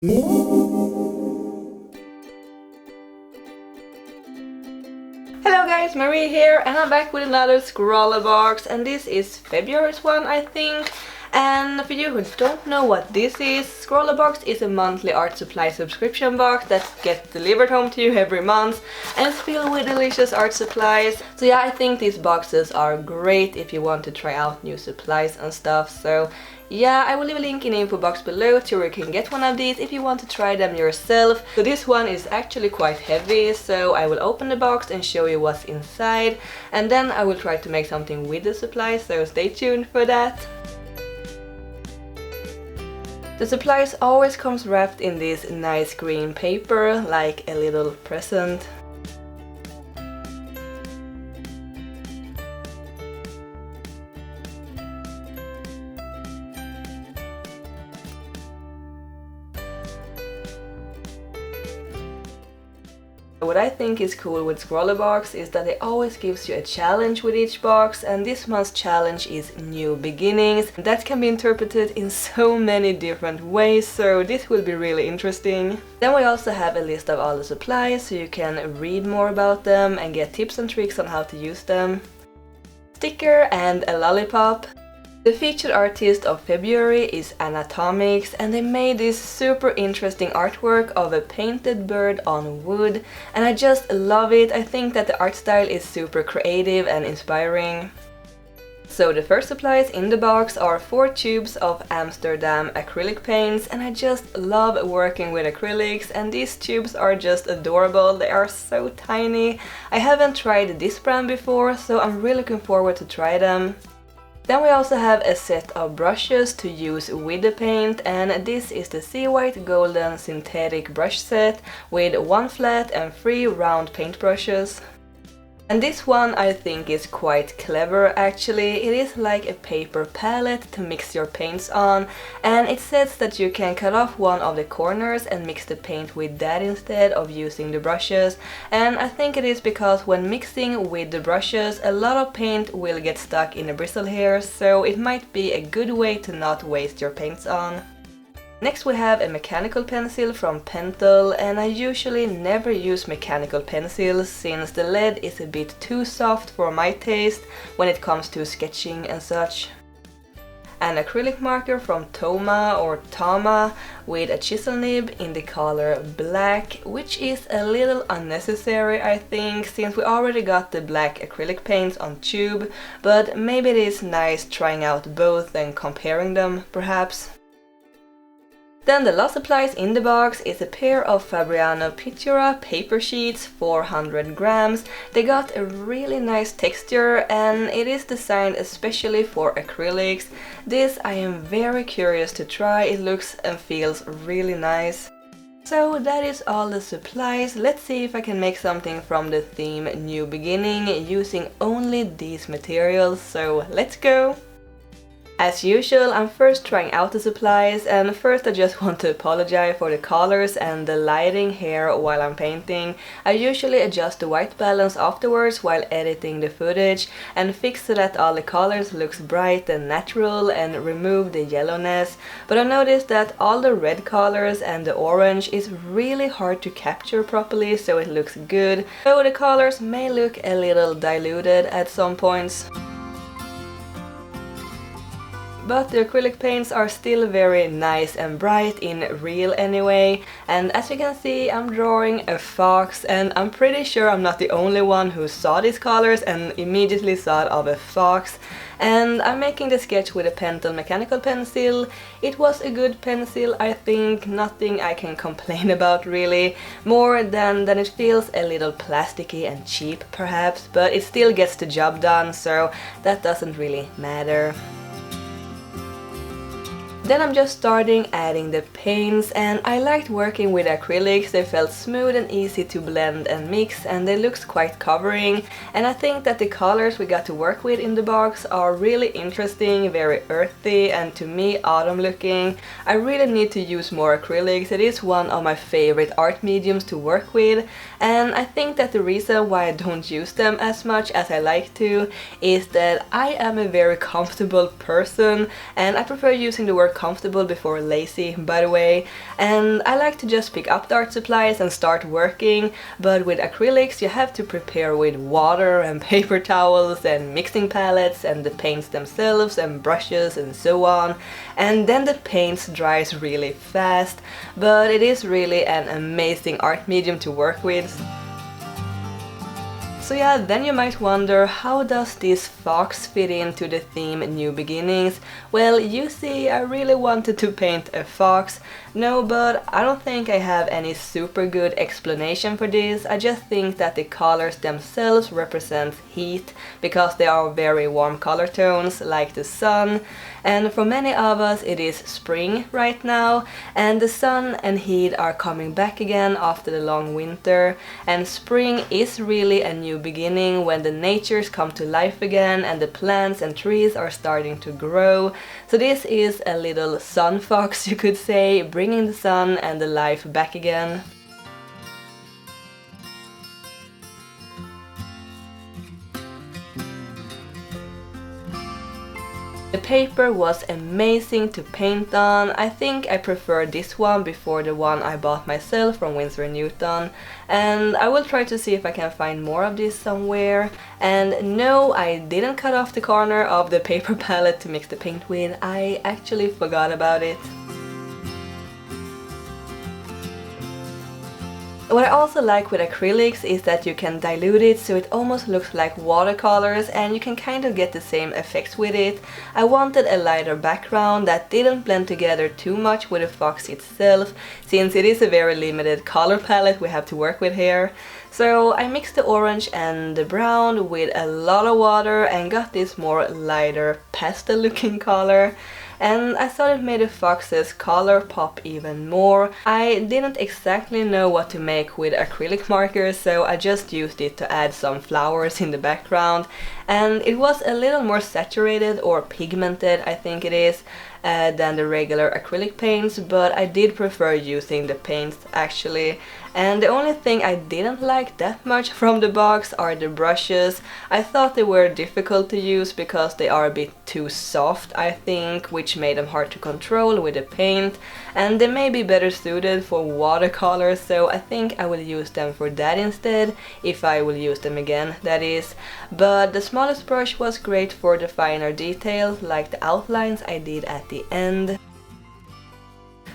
Hello guys, Marie here, and I'm back with another ScrawlrBox, and this is February's one, I think. And for you who don't know what this is, ScrawlrBox is a monthly art supply subscription box that gets delivered home to you every month, and it's filled with delicious art supplies. So yeah, I think these boxes are great if you want to try out new supplies and stuff. So yeah, I will leave a link in the info box below to where you can get one of these if you want to try them yourself. So this one is actually quite heavy, so I will open the box and show you what's inside, and then I will try to make something with the supplies, so stay tuned for that. The supplies always comes wrapped in this nice green paper, like a little present. What I think is cool with ScrawlrBox is that it always gives you a challenge with each box, and this month's challenge is New Beginnings. That can be interpreted in so many different ways, so this will be really interesting. Then we also have a list of all the supplies, so you can read more about them and get tips and tricks on how to use them. Sticker and a lollipop. The featured artist of February is Anatomics, and they made this super interesting artwork of a painted bird on wood, and I just love it. I think that the art style is super creative and inspiring. So the first supplies in the box are 4 tubes of Amsterdam acrylic paints, and I just love working with acrylics, and these tubes are just adorable. They are so tiny. I haven't tried this brand before, so I'm really looking forward to try them. Then we also have a set of brushes to use with the paint, and this is the Sea White Golden Synthetic Brush Set with 1 flat and 3 round paint brushes. And this one I think is quite clever actually. It is like a paper palette to mix your paints on, and it says that you can cut off one of the corners and mix the paint with that instead of using the brushes. And I think it is because when mixing with the brushes a lot of paint will get stuck in the bristle hairs, so it might be a good way to not waste your paints on. Next we have a mechanical pencil from Pentel, and I usually never use mechanical pencils since the lead is a bit too soft for my taste when it comes to sketching and such. An acrylic marker from Tama with a chisel nib in the color black, which is a little unnecessary I think, since we already got the black acrylic paints on tube, but maybe it is nice trying out both and comparing them perhaps. Then the last supplies in the box is a pair of Fabriano Pittura paper sheets, 400 grams. They got a really nice texture, and it is designed especially for acrylics. This I am very curious to try. It looks and feels really nice. So that is all the supplies. Let's see if I can make something from the theme New Beginning using only these materials, so let's go! As usual, I'm first trying out the supplies, and first I just want to apologize for the colors and the lighting here while I'm painting. I usually adjust the white balance afterwards while editing the footage and fix so that all the colors looks bright and natural and remove the yellowness, but I noticed that all the red colors and the orange is really hard to capture properly so it looks good, so the colors may look a little diluted at some points. But the acrylic paints are still very nice and bright in real anyway, and as you can see I'm drawing a fox, and I'm pretty sure I'm not the only one who saw these colors and immediately thought of a fox. And I'm making the sketch with a Pentel mechanical pencil. It was a good pencil I think, nothing I can complain about really, more than it feels a little plasticky and cheap perhaps, but it still gets the job done, so that doesn't really matter. Then I'm just starting adding the paints, and I liked working with acrylics. They felt smooth and easy to blend and mix, and they looked quite covering, and I think that the colors we got to work with in the box are really interesting, very earthy and to me autumn looking. I really need to use more acrylics. It is one of my favorite art mediums to work with, and I think that the reason why I don't use them as much as I like to is that I am a very comfortable person and I prefer using the word comfortable before lazy, by the way, and I like to just pick up the art supplies and start working, but with acrylics you have to prepare with water and paper towels and mixing palettes and the paints themselves and brushes and so on, and then the paints dries really fast, but it is really an amazing art medium to work with. So yeah, then you might wonder, how does this fox fit into the theme New Beginnings? Well, you see, I really wanted to paint a fox. No, but I don't think I have any super good explanation for this. I just think that the colors themselves represent heat, because they are very warm color tones, like the sun. And for many of us it is spring right now, and the sun and heat are coming back again after the long winter. And spring is really a new beginning, when the natures come to life again and the plants and trees are starting to grow. So this is a little sun fox, you could say, bringing the sun and the life back again. The paper was amazing to paint on. I think I prefer this one before the one I bought myself from Winsor & Newton, and I will try to see if I can find more of this somewhere. And no, I didn't cut off the corner of the paper palette to mix the paint with. I actually forgot about it. What I also like with acrylics is that you can dilute it so it almost looks like watercolors, and you can kind of get the same effects with it. I wanted a lighter background that didn't blend together too much with the fox itself, since it is a very limited color palette we have to work with here. So I mixed the orange and the brown with a lot of water and got this more lighter pastel looking color. And I thought it made the fox's color pop even more. I didn't exactly know what to make with acrylic markers, so I just used it to add some flowers in the background, and it was a little more saturated or pigmented, I think it is, than the regular acrylic paints, but I did prefer using the paints actually. And the only thing I didn't like that much from the box are the brushes. I thought they were difficult to use because they are a bit too soft, I think, which made them hard to control with the paint, and they may be better suited for watercolors, so I think I will use them for that instead, if I will use them again, that is. But the smallest brush was great for the finer details, like the outlines I did at the end.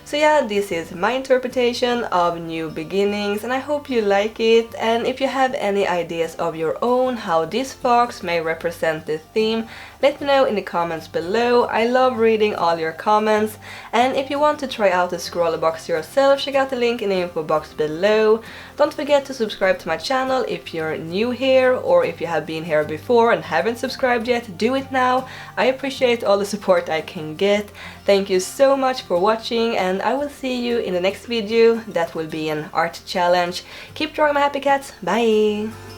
So yeah, this is my interpretation of New Beginnings, and I hope you like it. And if you have any ideas of your own how this fox may represent the theme, let me know in the comments below. I love reading all your comments, and if you want to try out the ScrawlrBox yourself, check out the link in the info box below. Don't forget to subscribe to my channel if you're new here, or if you have been here before and haven't subscribed yet, do it now. I appreciate all the support I can get. Thank you so much for watching, and I will see you in the next video. That will be an art challenge. Keep drawing my happy cats. Bye!